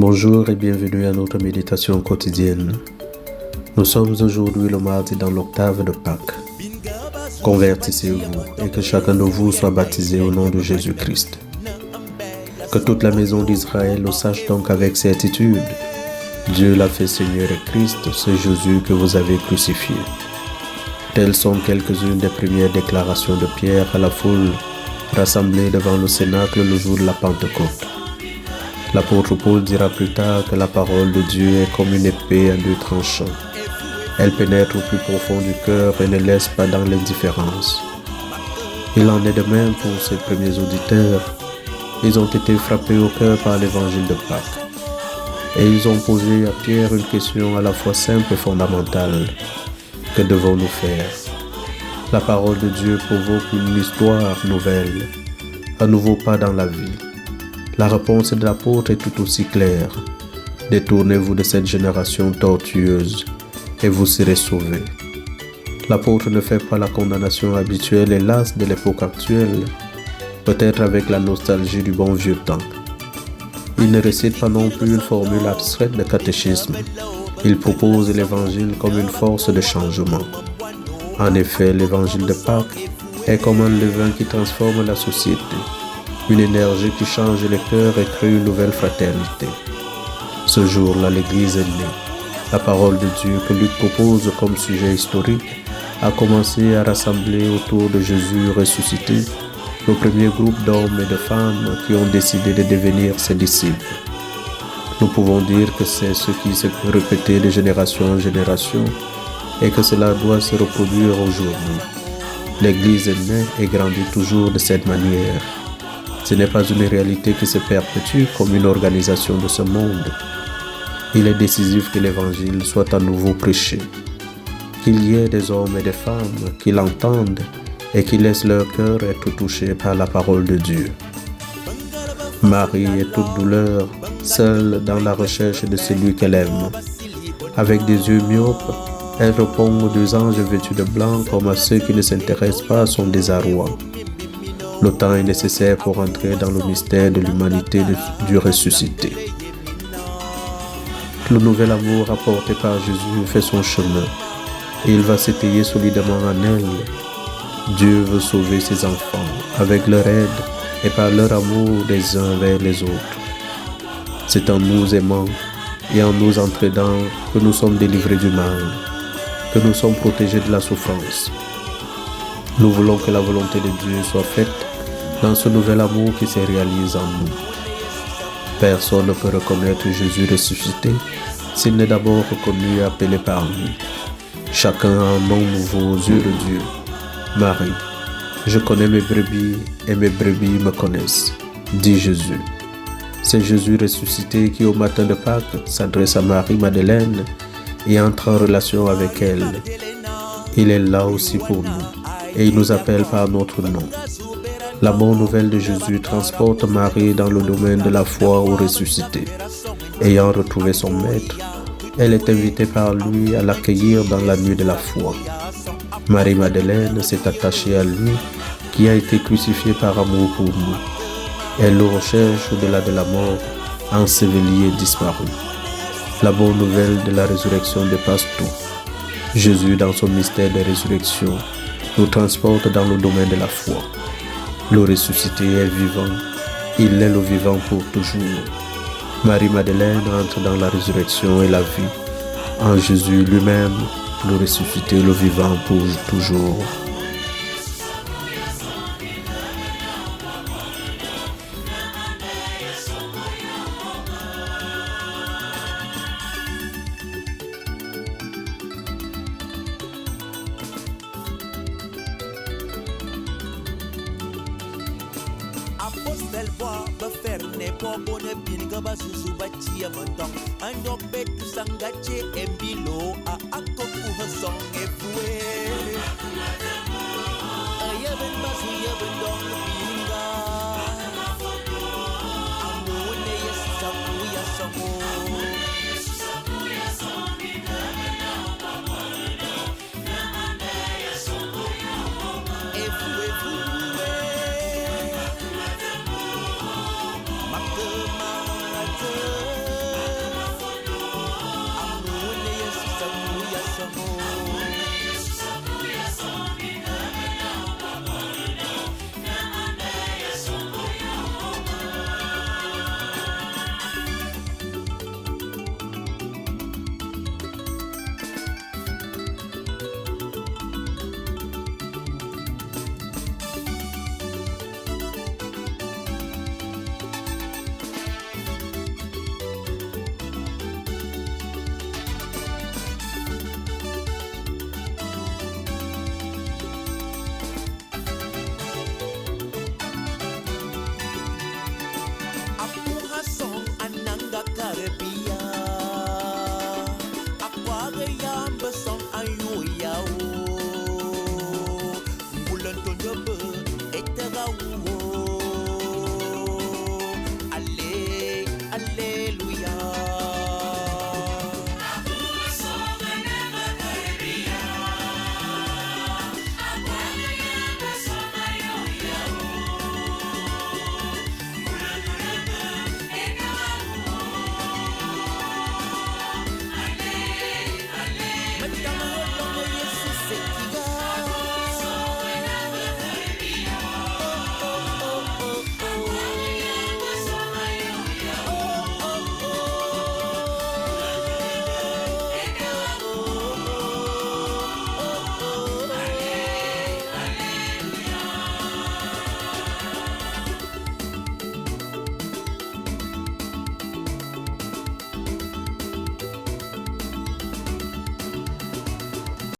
Bonjour et bienvenue à notre méditation quotidienne. Nous sommes aujourd'hui le mardi dans l'octave de Pâques. Convertissez-vous et que chacun de vous soit baptisé au nom de Jésus-Christ. Que toute la maison d'Israël le sache donc avec certitude. Dieu l'a fait Seigneur et Christ, c'est Jésus que vous avez crucifié. Telles sont quelques-unes des premières déclarations de Pierre à la foule rassemblée devant le cénacle le jour de la Pentecôte. L'apôtre Paul dira plus tard que la parole de Dieu est comme une épée à deux tranchants. Elle pénètre au plus profond du cœur et ne laisse pas dans l'indifférence. Il en est de même pour ses premiers auditeurs. Ils ont été frappés au cœur par l'évangile de Pâques. Et ils ont posé à Pierre une question à la fois simple et fondamentale. Que devons-nous faire? La parole de Dieu provoque une histoire nouvelle, un nouveau pas dans la vie. La réponse de l'apôtre est tout aussi claire. Détournez-vous de cette génération tortueuse et vous serez sauvés. L'apôtre ne fait pas la condamnation habituelle et lasse de l'époque actuelle, peut-être avec la nostalgie du bon vieux temps. Il ne récite pas non plus une formule abstraite de catéchisme. Il propose l'évangile comme une force de changement. En effet, l'évangile de Pâques est comme un levain qui transforme la société, une énergie qui change les cœurs et crée une nouvelle fraternité. Ce jour-là, l'Église est née. La parole de Dieu que Luc propose comme sujet historique a commencé à rassembler autour de Jésus ressuscité le premier groupe d'hommes et de femmes qui ont décidé de devenir ses disciples. Nous pouvons dire que c'est ce qui se peut répéter de génération en génération et que cela doit se reproduire aujourd'hui. L'Église est née et grandit toujours de cette manière. Ce n'est pas une réalité qui se perpétue comme une organisation de ce monde. Il est décisif que l'Évangile soit à nouveau prêché, qu'il y ait des hommes et des femmes qui l'entendent et qui laissent leur cœur être touché par la parole de Dieu. Marie est toute douleur, seule dans la recherche de celui qu'elle aime. Avec des yeux myopes, elle répond aux deux anges vêtus de blanc comme à ceux qui ne s'intéressent pas à son désarroi. Le temps est nécessaire pour entrer dans le mystère de l'humanité du ressuscité. Le nouvel amour apporté par Jésus fait son chemin et il va s'étayer solidement en elle. Dieu veut sauver ses enfants avec leur aide et par leur amour les uns vers les autres. C'est en nous aimant et en nous entraidant que nous sommes délivrés du mal, que nous sommes protégés de la souffrance. Nous voulons que la volonté de Dieu soit faite dans ce nouvel amour qui se réalise en nous. Personne ne peut reconnaître Jésus ressuscité s'il n'est d'abord reconnu et appelé par lui. Chacun a un nom nouveau aux yeux de Dieu. Marie, je connais mes brebis et mes brebis me connaissent, dit Jésus. C'est Jésus ressuscité qui au matin de Pâques s'adresse à Marie-Madeleine et entre en relation avec elle. Il est là aussi pour nous et il nous appelle par notre nom. La bonne nouvelle de Jésus transporte Marie dans le domaine de la foi au ressuscité. Ayant retrouvé son maître, elle est invitée par lui à l'accueillir dans la nuit de la foi. Marie-Madeleine s'est attachée à lui qui a été crucifié par amour pour nous. Elle le recherche au-delà de la mort, enseveli et disparu. La bonne nouvelle de la résurrection dépasse tout. Jésus, dans son mystère de résurrection, nous transporte dans le domaine de la foi. Le ressuscité est vivant, il est le vivant pour toujours. Marie-Madeleine entre dans la résurrection et la vie, en Jésus lui-même, le ressuscité, le vivant pour toujours. Apostel bois beferne pobone binga basusu bachia montong ando betu sangache embilo a akoku hasong efue ayaben basu yaben dong binga amune yesapu yasamu efue Apo